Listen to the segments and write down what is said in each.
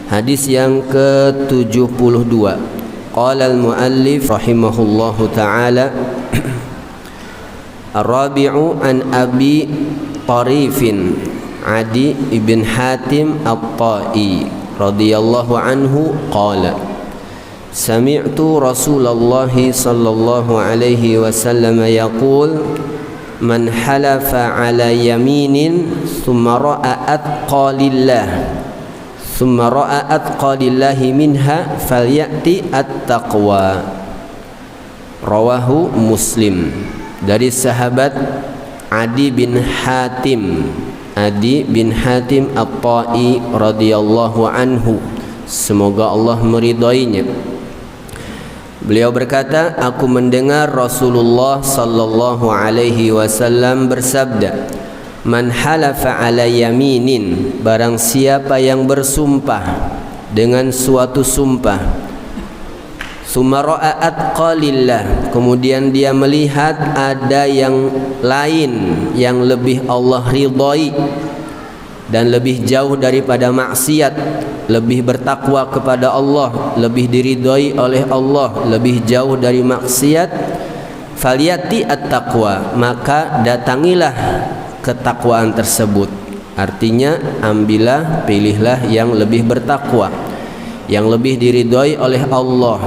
Hadis yang ke-72. Qala al-muallif rahimahullahu ta'ala Ar-rabi'u an Abi Tarifin Adi ibn Hatim At-Ta'i radhiyallahu anhu qala Sami'tu Rasulullah sallallahu alaihi wasallam yaqul man halafa ala yaminin thumma ra'a atqalillahi minha falyati at-taqwa. Rawahu Muslim. Dari sahabat Adi bin Hatim At-Ta'i radhiyallahu anhu, semoga Allah meridainya. Beliau berkata, aku mendengar Rasulullah sallallahu alaihi wasallam bersabda, man halafa ala yaminin, barang siapa yang bersumpah dengan suatu sumpah, summa ra'a atqalillah, kemudian dia melihat ada yang lain yang lebih Allah ridhai dan lebih jauh daripada maksiat, lebih bertakwa kepada Allah, lebih diridhai oleh Allah, lebih jauh dari maksiat, falyati at-taqwa, maka datangilah ketakwaan tersebut. Artinya ambillah, pilihlah yang lebih bertakwa, yang lebih diridhai oleh Allah,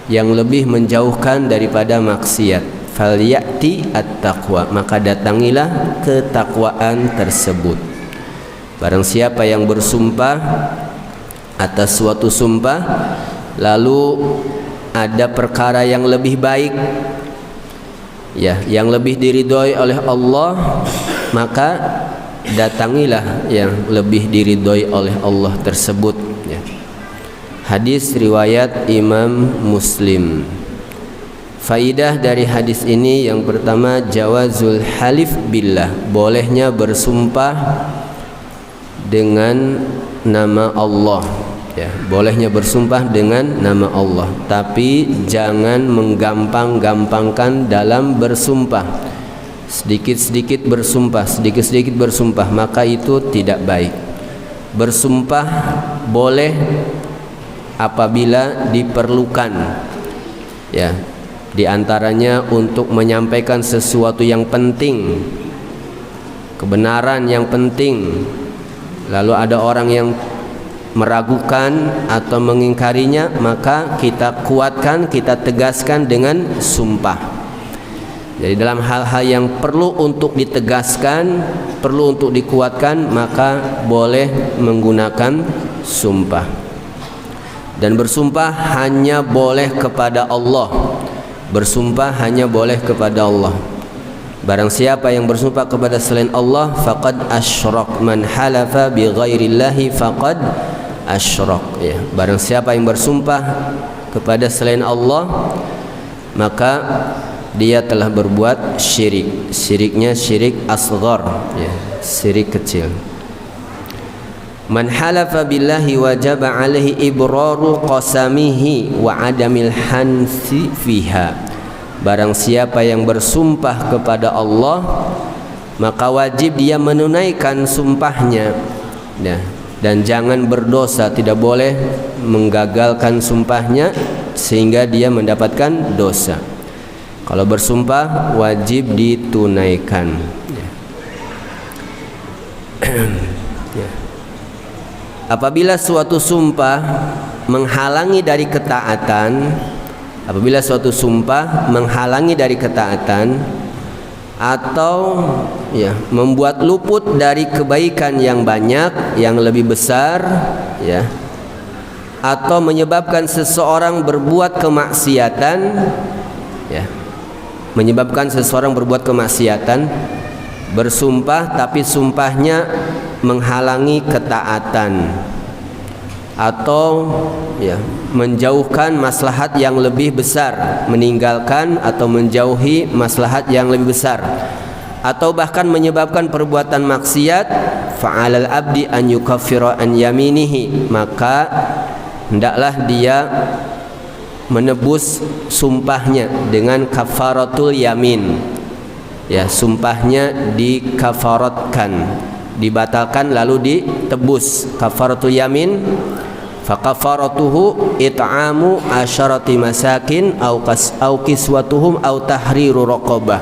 yang lebih menjauhkan daripada maksiat. Falyati at-taqwa, maka datangilah ketakwaan tersebut. Barang siapa yang bersumpah atas suatu sumpah, lalu ada perkara yang lebih baik, ya, yang lebih diridhai oleh Allah, maka datangilah yang lebih diridhai oleh Allah tersebut, ya. Hadis riwayat Imam Muslim. Faidah dari hadis ini yang pertama, jawazul halif billah, bolehnya bersumpah dengan nama Allah, ya, bolehnya bersumpah dengan nama Allah, tapi jangan menggampang-gampangkan dalam bersumpah. Sedikit-sedikit bersumpah, maka itu tidak baik. Bersumpah boleh apabila diperlukan, ya, diantaranya untuk menyampaikan sesuatu yang penting, kebenaran yang penting, lalu ada orang yang meragukan atau mengingkarinya, maka kita kuatkan, kita tegaskan dengan sumpah. Jadi dalam hal-hal yang perlu untuk ditegaskan, perlu untuk dikuatkan, maka boleh menggunakan sumpah. Dan bersumpah hanya boleh kepada Allah. Bersumpah hanya boleh kepada Allah. Barang siapa yang bersumpah kepada selain Allah, faqad asyrak. Man halafa bi ghairillahi faqad asyrak, ya. Barang siapa yang bersumpah kepada selain Allah, maka dia telah berbuat syirik. Syiriknya syirik asghar, ya, syirik kecil. Man halafa billahi wajaba alaihi ibraru qasamihi wa adamil hansi fiha. Barang siapa yang bersumpah kepada Allah, maka wajib dia menunaikan sumpahnya, ya, dan jangan berdosa, tidak boleh menggagalkan sumpahnya sehingga dia mendapatkan dosa. Kalau bersumpah wajib ditunaikan, ya. Ya. Apabila suatu sumpah menghalangi dari ketaatan, atau, ya, membuat luput dari kebaikan yang banyak, yang lebih besar, ya, atau menyebabkan seseorang berbuat kemaksiatan, ya, bersumpah tapi sumpahnya menghalangi ketaatan, atau, ya, menjauhkan maslahat yang lebih besar, meninggalkan atau menjauhi maslahat yang lebih besar, atau bahkan menyebabkan perbuatan maksiat, fa'alal abdi an yukaffira an yaminihi, maka hendaklah dia menebus sumpahnya dengan kafaratul yamin, ya, sumpahnya dikafaratkan, dibatalkan lalu ditebus. Kafaratul yamin Fakafaratuhu it'amu asyarati masakin au kiswatuhum au tahriru raqabah.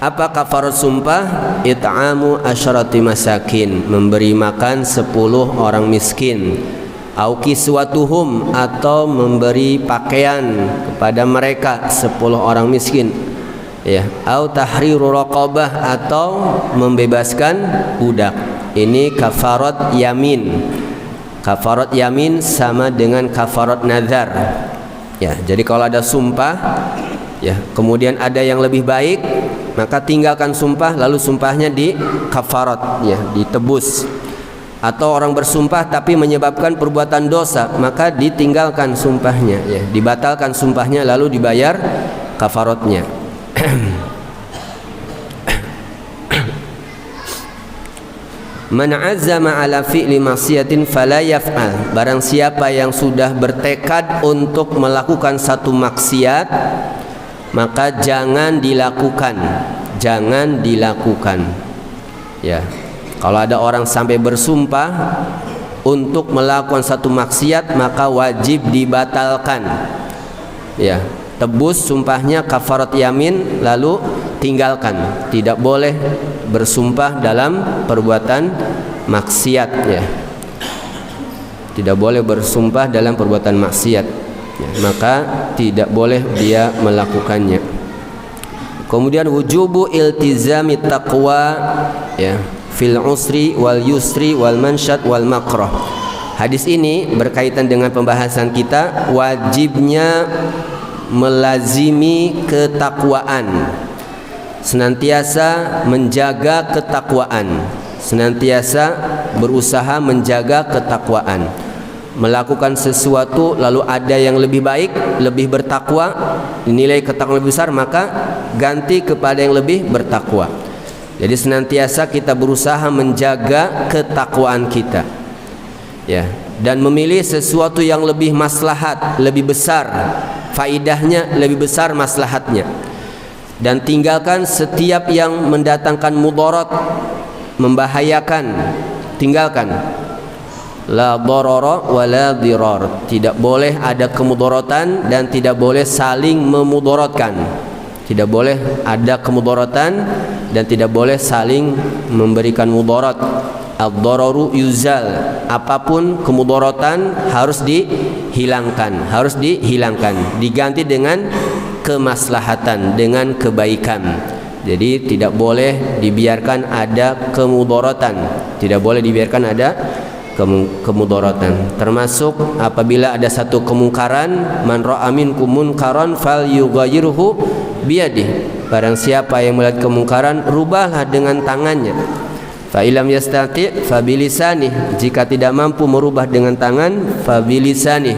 Apa kafarat sumpah? It'amu asyarati masakin, memberi makan 10 orang miskin. Au kiswatuhum, atau memberi pakaian kepada mereka 10 orang miskin. Ya, au tahriru raqabah, atau membebaskan budak. Ini kafarat yamin. Kafarat yamin sama dengan kafarat nazar. Ya, jadi kalau ada sumpah, ya, kemudian ada yang lebih baik, maka tinggalkan sumpah, lalu sumpahnya di kafarat, ya, ditebus. Atau orang bersumpah tapi menyebabkan perbuatan dosa, maka ditinggalkan sumpahnya, ya, dibatalkan sumpahnya, lalu dibayar kafaratnya. Man azama ala fi'li maksiatin fala yaf'al. Barang siapa yang sudah bertekad untuk melakukan satu maksiat, maka jangan dilakukan. Jangan dilakukan. Ya. Kalau ada orang sampai bersumpah untuk melakukan satu maksiat, maka wajib dibatalkan. Ya, tebus sumpahnya kafarat yamin, lalu tinggalkan. Tidak boleh bersumpah dalam perbuatan maksiat, ya. Tidak boleh bersumpah dalam perbuatan maksiat, ya. Maka tidak boleh dia melakukannya. Kemudian wujubu iltizami taqwa, ya, fil usri wal yusri wal mansyad wal makrah. Hadis ini berkaitan dengan pembahasan kita, wajibnya melazimi ketakwaan, senantiasa menjaga ketakwaan, senantiasa berusaha menjaga ketakwaan. Melakukan sesuatu lalu ada yang lebih baik, lebih bertakwa, dinilai ketakwaan lebih besar, maka ganti kepada yang lebih bertakwa. Jadi senantiasa kita berusaha menjaga ketakwaan kita, ya, dan memilih sesuatu yang lebih maslahat, lebih besar faidahnya, lebih besar maslahatnya, dan tinggalkan setiap yang mendatangkan mudarat, membahayakan. Tinggalkan. La darara wa la dirar. Tidak boleh ada kemudaratan dan tidak boleh saling memudaratkan. Tidak boleh ada kemudaratan dan tidak boleh saling memberikan mudarat. Ad-dararu yuzal. Apapun kemudaratan harus dihilangkan, harus dihilangkan, diganti dengan kemaslahatan, dengan kebaikan. Jadi tidak boleh dibiarkan ada kemudaratan, tidak boleh dibiarkan ada kemudaratan. Termasuk apabila ada satu kemungkaran, man ra'a minkum munkaran falyughayyirhu biyadihi. Barang siapa yang melihat kemungkaran, rubahlah dengan tangannya. Fa ilam yastati' fa bilisanih. Jika tidak mampu merubah dengan tangan, fa bilisanih.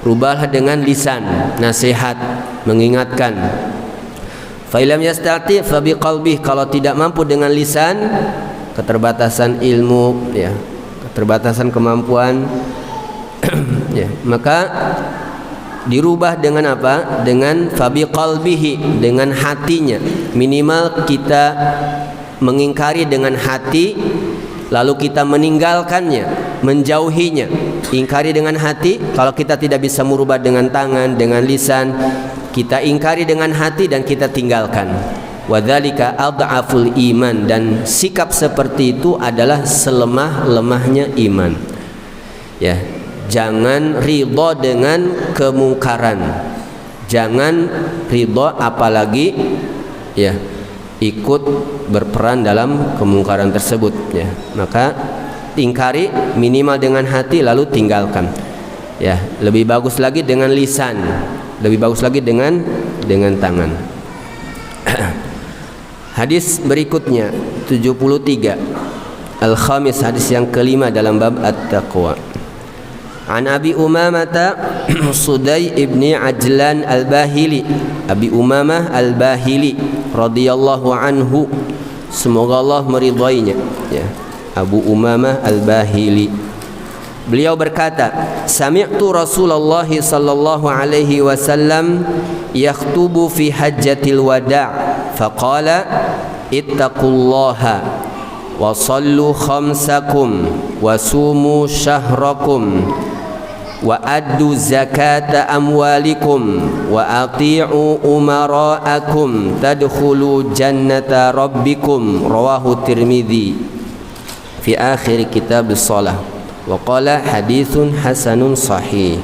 Rubahlah dengan lisan, nasihat, mengingatkan. Fa ilam yastati' fa biqalbih. Kalau tidak mampu dengan lisan, keterbatasan ilmu, ya, keterbatasan kemampuan, ya, maka dirubah dengan apa? Dengan fa biqalbihi, dengan hatinya. Minimal kita mengingkari dengan hati, lalu kita meninggalkannya, menjauhinya. Ingkari dengan hati. Kalau kita tidak bisa merubah dengan tangan, dengan lisan, kita ingkari dengan hati dan kita tinggalkan. Wadzalika adhaful iman. Dan sikap seperti itu adalah selemah-lemahnya iman. Ya, jangan ridha dengan kemungkaran. Jangan ridha apalagi, ya, ikut berperan dalam kemungkaran tersebut, ya. Maka ingkari minimal dengan hati, lalu tinggalkan. Ya, lebih bagus lagi dengan lisan, lebih bagus lagi dengan tangan. Hadis berikutnya 73, al-khamis, hadis yang kelima dalam bab at-taqwa. An Abi Umamah Sudai ibni Ajlan al-Bahili, Abi Umamah al-Bahili radhiyallahu anhu, semoga Allah meridainya, ya, Abu Umamah al-Bahili. Beliau berkata, sami'tu Rasulullah sallallahu alaihi wasallam yakhtubu fi hajjatil wada', faqala ittaqullaha wa sallu khamsakum wa sumu syahrakum wa addu zakata amwalikum wa ati'u umara'akum tadkhulu jannata rabbikum. Rawahu Tirmidzi fi akhir kitab shalah wa qala haditsun hasanun sahih.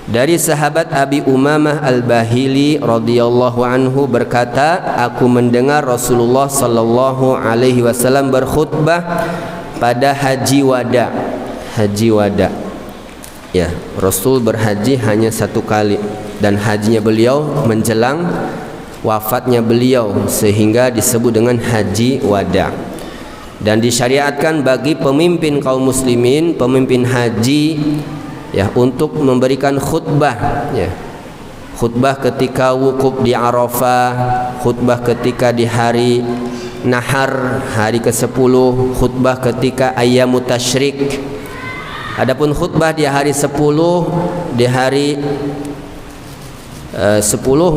Dari sahabat Abi Umamah Al-Bahili radhiyallahu anhu berkata, aku mendengar Rasulullah sallallahu alaihi wasallam berkhutbah pada haji wada. Haji wada. Ya, Rasul berhaji hanya satu kali dan hajinya beliau menjelang wafatnya beliau sehingga disebut dengan haji wada. Dan disyariatkan bagi pemimpin kaum muslimin, pemimpin haji ya, untuk memberikan khutbah ya. Khutbah ketika wukuf di Arafah, khutbah ketika di hari Nahar, hari ke-10, khutbah ketika ayyamut tasyrik. Adapun khutbah di hari 10, di hari 10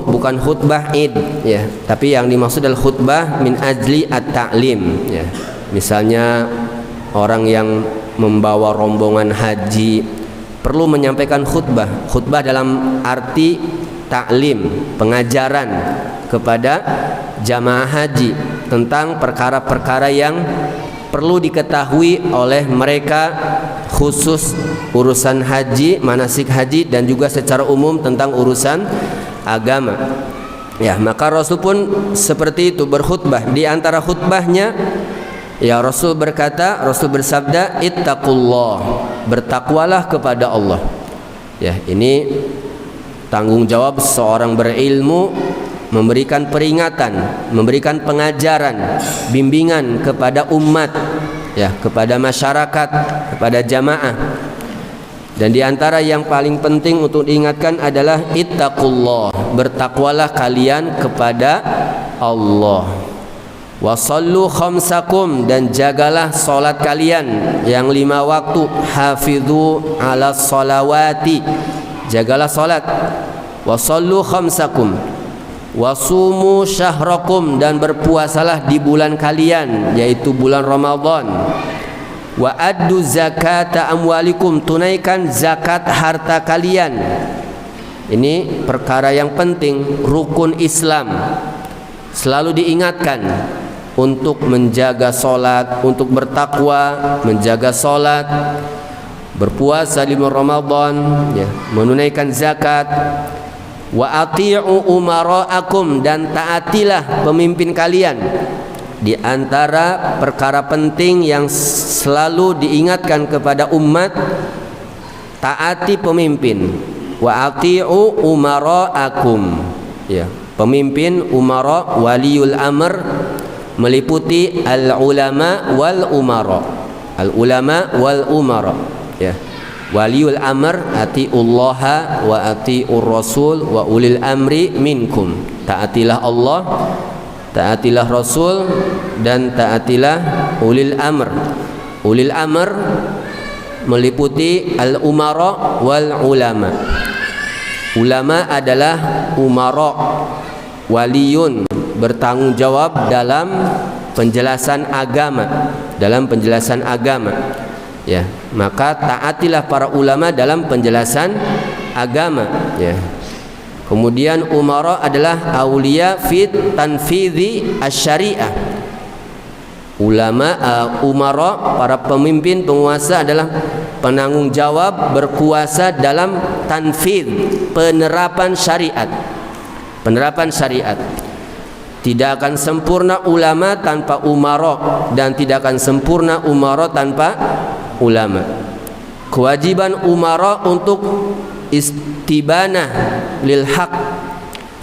bukan khutbah Id ya, tapi yang dimaksud adalah khutbah min ajli at-ta'lim ya. Misalnya orang yang membawa rombongan haji perlu menyampaikan khutbah. Khutbah dalam arti taklim, pengajaran kepada jamaah haji tentang perkara-perkara yang perlu diketahui oleh mereka, khusus urusan haji, manasik haji, dan juga secara umum tentang urusan agama. Ya, maka Rasul pun seperti itu berkhutbah. Di antara khutbahnya ya, Rasul berkata, Rasul bersabda, ittaqullah, bertakwalah kepada Allah. Ya, ini tanggung jawab seorang berilmu, memberikan peringatan, memberikan pengajaran, bimbingan kepada umat ya, kepada masyarakat, kepada jamaah. Dan di antara yang paling penting untuk diingatkan adalah ittaqullah, bertakwalah kalian kepada Allah. Wa sallu khamsakum, dan jagalah salat kalian yang 5 waktu. Hafidhu ala salawati, jagalah salat. Wa sallu khamsakum wasumu syahrakum, dan berpuasalah di bulan kalian, yaitu bulan Ramadan. Wa addu zakata amwalikum, tunaikan zakat harta kalian. Ini perkara yang penting, rukun Islam. Selalu diingatkan untuk menjaga solat, untuk bertakwa, menjaga solat, berpuasa di bulan Ramadan ya, menunaikan zakat. Wa ati'u umara'akum, dan taatilah pemimpin kalian. Di antara perkara penting yang selalu diingatkan kepada umat, taati pemimpin. Wa ati'u umara'akum ya, pemimpin, umara, waliul amr, meliputi al-ulama wal umara. Al-ulama wal umara ya. Waliul amr, atiullaha wa atiur rasul wa ulil amri minkum. Taatilah Allah, taatilah Rasul, dan taatilah ulil amr. Ulil amr meliputi al-umara wal ulama. Ulama adalah umara, waliyun, bertanggung jawab dalam penjelasan agama, dalam penjelasan agama. Ya, maka taatilah para ulama dalam penjelasan agama ya. Kemudian umara adalah aulia fit tanfidhi asy-syariah. Ulama umara, para pemimpin penguasa, adalah penanggung jawab, berkuasa dalam tanfidh, penerapan syariat. Penerapan syariat. Tidak akan sempurna ulama tanpa umara, dan tidak akan sempurna umara tanpa ulama. Kewajiban umara untuk istibanah lil haq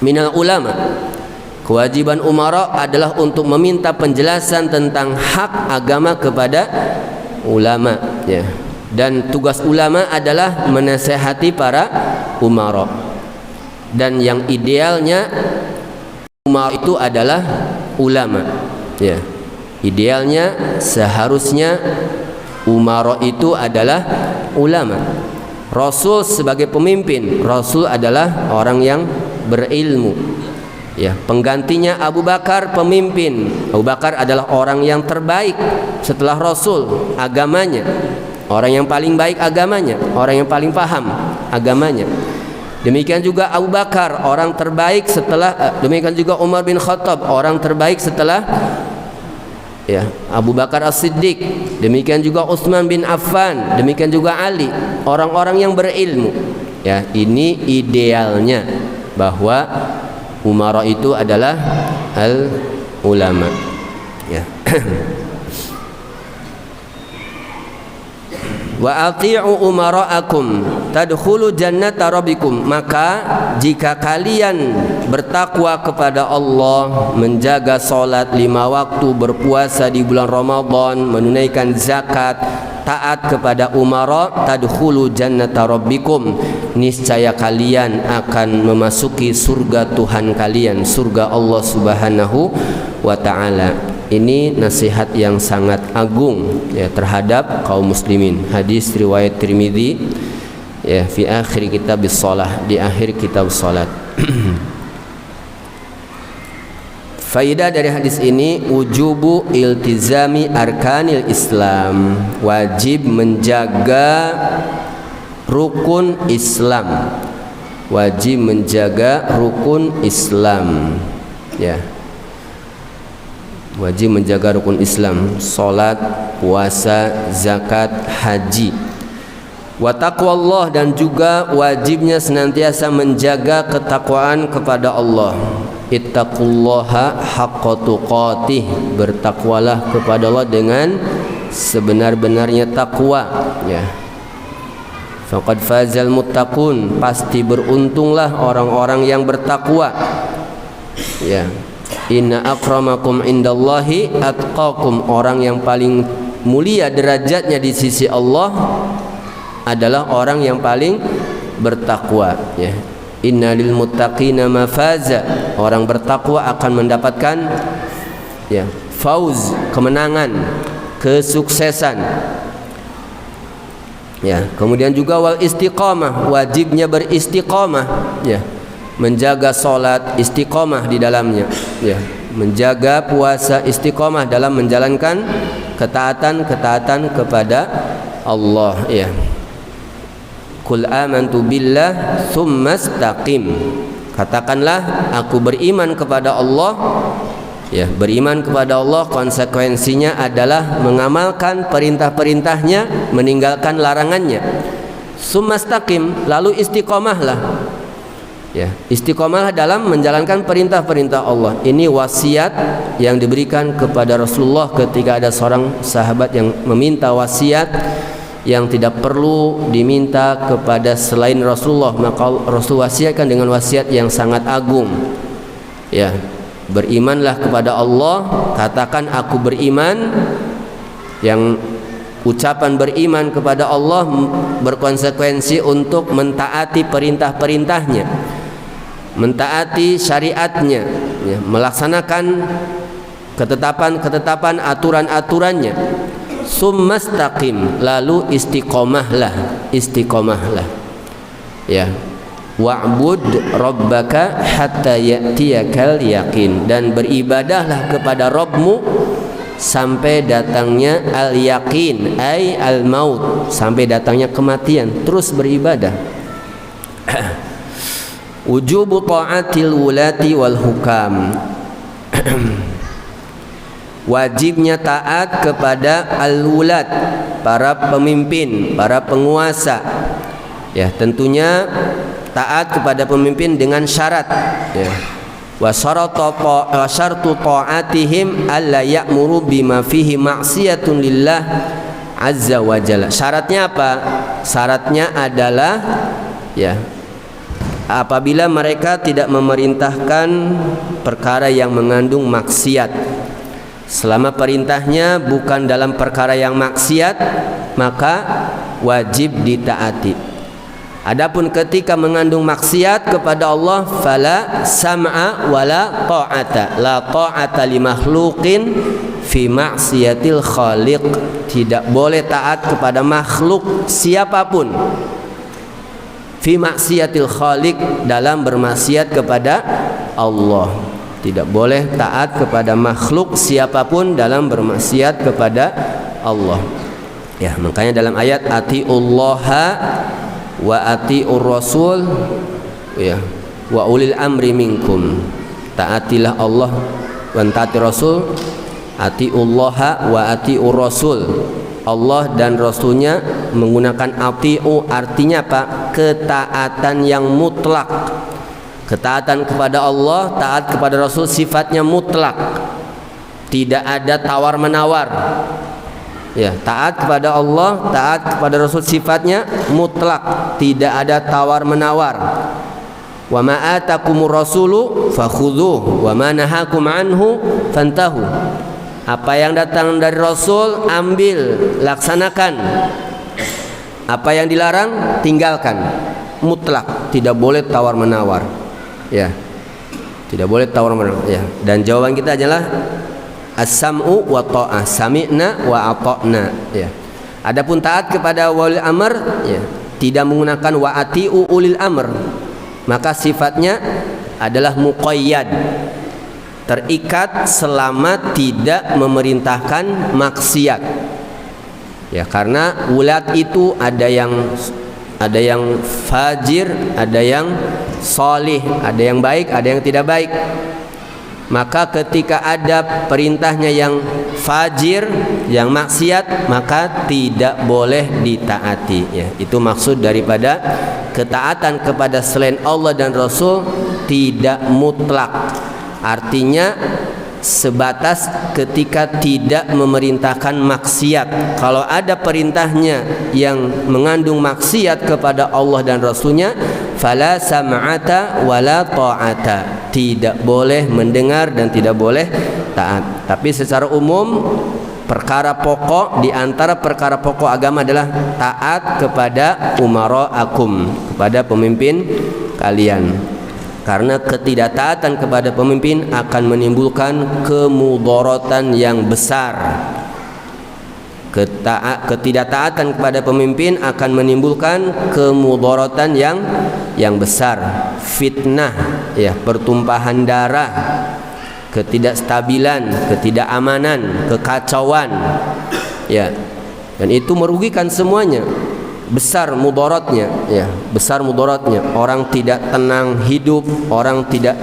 minal ulama. Kewajiban umara adalah untuk meminta penjelasan tentang hak agama kepada ulama ya. Dan tugas ulama adalah menasihati para umara. Dan yang idealnya umara itu adalah ulama ya. Idealnya seharusnya umara itu adalah ulama. Rasul sebagai pemimpin, Rasul adalah orang yang berilmu. Ya, penggantinya Abu Bakar pemimpin. Abu Bakar adalah orang yang terbaik setelah Rasul agamanya. Orang yang paling baik agamanya, orang yang paling paham agamanya. Demikian juga Abu Bakar, orang terbaik setelah demikian juga Umar bin Khattab, orang terbaik setelah ya Abu Bakar As-Siddiq. Demikian juga Utsman bin Affan, demikian juga Ali, orang-orang yang berilmu. Ya, ini idealnya bahwa umara itu adalah al-ulama. Ya. Wa ati'u umara'akum tadkhulu jannata rabbikum. Maka jika kalian bertakwa kepada Allah, menjaga salat 5 waktu, berpuasa di bulan Ramadan, menunaikan zakat, taat kepada umara, tadkhulu jannata rabbikum, niscaya kalian akan memasuki surga Tuhan kalian, surga Allah Subhanahu wa taala. Ini nasihat yang sangat agung ya terhadap kaum muslimin. Hadis riwayat Tirmidzi ya fi akhir kitab shalah, di akhir kitab salat. Faidah dari hadis ini, wujubu iltizami arkanil Islam, wajib menjaga rukun Islam, wajib menjaga rukun Islam ya. Wajib menjaga rukun Islam, salat, puasa, zakat, haji. Wa taqwallah, dan juga wajibnya senantiasa menjaga ketakwaan kepada Allah. Ittaqullaha haqqa tuqatih, bertakwalah kepada Allah dengan sebenar-benarnya takwa ya. Faqad fazal muttaqun, pasti beruntunglah orang-orang yang bertakwa ya. Inna akramakum indallahi atqakum, orang yang paling mulia derajatnya di sisi Allah adalah orang yang paling bertakwa ya. Inna lil muttaqina mafaza, orang bertakwa akan mendapatkan ya fauz, kemenangan, kesuksesan ya. Kemudian juga wal istiqamah, wajibnya beristiqamah ya, menjaga salat, istiqamah di dalamnya ya, menjaga puasa, istiqamah dalam menjalankan ketaatan kepada Allah ya. Qul amantu billah tsumma istaqim, katakanlah aku beriman kepada Allah ya. Beriman kepada Allah konsekuensinya adalah mengamalkan perintah-perintahnya, meninggalkan larangannya. Tsumma istaqim, lalu istiqamahlah ya, istiqomah dalam menjalankan perintah-perintah Allah. Ini wasiat yang diberikan kepada Rasulullah ketika ada seorang sahabat yang meminta wasiat yang tidak perlu diminta kepada selain Rasulullah, maka Rasul wasiatkan dengan wasiat yang sangat agung ya. Berimanlah kepada Allah, katakan aku beriman. Yang ucapan beriman kepada Allah berkonsekuensi untuk mentaati perintah-perintahnya, mentaati syariatnya ya, melaksanakan ketetapan-ketetapan, aturan-aturannya. Summastaqim, lalu istiqomahlah ya. Wa'bud rabbaka hatta ya'tiyakal yaqin, dan beribadahlah kepada Rabbmu sampai datangnya al-yaqin, ay al-maut, sampai datangnya kematian. Terus beribadah. Wujubu ta'atil wulati wal hukam, wajibnya taat kepada al-wulat, para pemimpin, para penguasa ya. Tentunya taat kepada pemimpin dengan syarat ya. Wa syartu ta'atihim alla ya'muru bima fihi ma'siyatun lillah azza wa jalla. Syaratnya apa? Syaratnya adalah ya, apabila mereka tidak memerintahkan perkara yang mengandung maksiat. Selama perintahnya bukan dalam perkara yang maksiat, maka wajib ditaati. Adapun ketika mengandung maksiat kepada Allah, fala sam'a wala ta'ata, la ta'ata li makhluqin fi ma'siyatil khaliq. Tidak boleh taat kepada makhluk siapapun fi maksiatil khaliq, dalam bermaksiat kepada Allah. Tidak boleh taat kepada makhluk siapapun dalam bermaksiat kepada Allah. Ya, makanya dalam ayat atiullaha wa atiur rasul, ya, wa ulil amri minkum. Taatilah Allah dan taati Rasul. Atiullaha wa atiur rasul. Allah dan Rasulnya menggunakan atiu, artinya apa? Ketaatan yang mutlak. Ketaatan kepada Allah, taat kepada Rasul sifatnya mutlak. Tidak ada tawar menawar. Ya, taat kepada Allah, taat kepada Rasul sifatnya mutlak, tidak ada tawar menawar. Wa ma atakumur rasulu fakhudhuhu wa ma nahakum anhu fantahu. Apa yang datang dari Rasul ambil, laksanakan. Apa yang dilarang tinggalkan. Mutlak, tidak boleh tawar menawar. Ya. Tidak boleh tawar menawar, ya. Dan jawaban kita adalah as-sam'u wa ta'ah, sami'na wa ata'na, ya. Adapun taat kepada wali amr, ya, tidak menggunakan wa ati'u ulil amr, maka sifatnya adalah muqayyad, terikat selama tidak memerintahkan maksiat. Ya, karena ulat itu ada yang fajir, ada yang salih, ada yang baik, ada yang tidak baik. Maka ketika ada perintahnya yang fajir, yang maksiat, maka tidak boleh ditaati, ya. Itu maksud daripada ketaatan kepada selain Allah dan Rasul tidak mutlak. Artinya sebatas ketika tidak memerintahkan maksiat. Kalau ada perintahnya yang mengandung maksiat kepada Allah dan Rasulnya, fala sam'ata wala ta'ata, tidak boleh mendengar dan tidak boleh taat. Tapi secara umum perkara pokok, di antara perkara pokok agama adalah taat kepada umara'akum, kepada pemimpin kalian. Karena ketidaktaatan kepada pemimpin akan menimbulkan kemudaratan yang besar. Ketidaktaatan kepada pemimpin akan menimbulkan kemudaratan yang besar. Fitnah, ya, pertumpahan darah, ketidakstabilan, ketidakamanan, kekacauan, ya. Dan itu merugikan semuanya. Besar mudaratnya, ya, besar mudaratnya. Orang tidak tenang hidup, orang tidak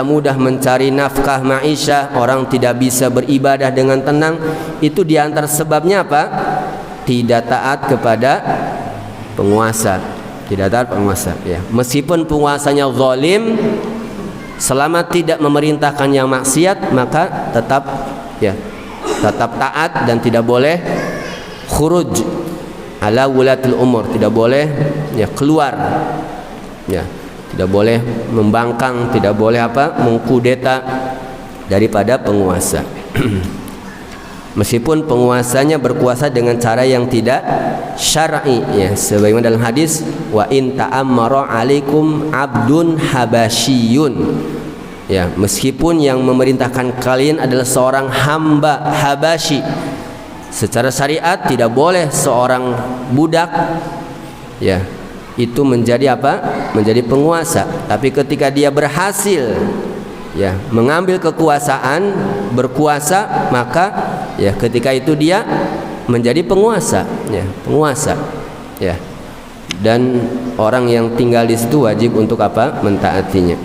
mudah mencari nafkah maisha, orang tidak bisa beribadah dengan tenang. Itu diantar sebabnya apa? Tidak taat kepada penguasa, tidak taat penguasa, ya. Meskipun penguasanya zalim, selama tidak memerintahkan yang maksiat, maka tetap taat dan tidak boleh khuruj ala wulatul umur, tidak boleh, ya, keluar, ya, tidak boleh membangkang, tidak boleh mengkudeta daripada penguasa. Meskipun penguasanya berkuasa dengan cara yang tidak syar'i, ya, sebagaimana dalam hadis wa in ta'ammara 'alaikum 'abdun habasyiyun, ya, meskipun yang memerintahkan kalian adalah seorang hamba Habasyi. Secara syariat tidak boleh seorang budak, ya, itu menjadi menjadi penguasa. Tapi ketika dia berhasil, ya, mengambil kekuasaan, berkuasa, maka, ya, ketika itu dia menjadi penguasa, ya, penguasa, ya. Dan orang yang tinggal di situ wajib untuk mentaatinya.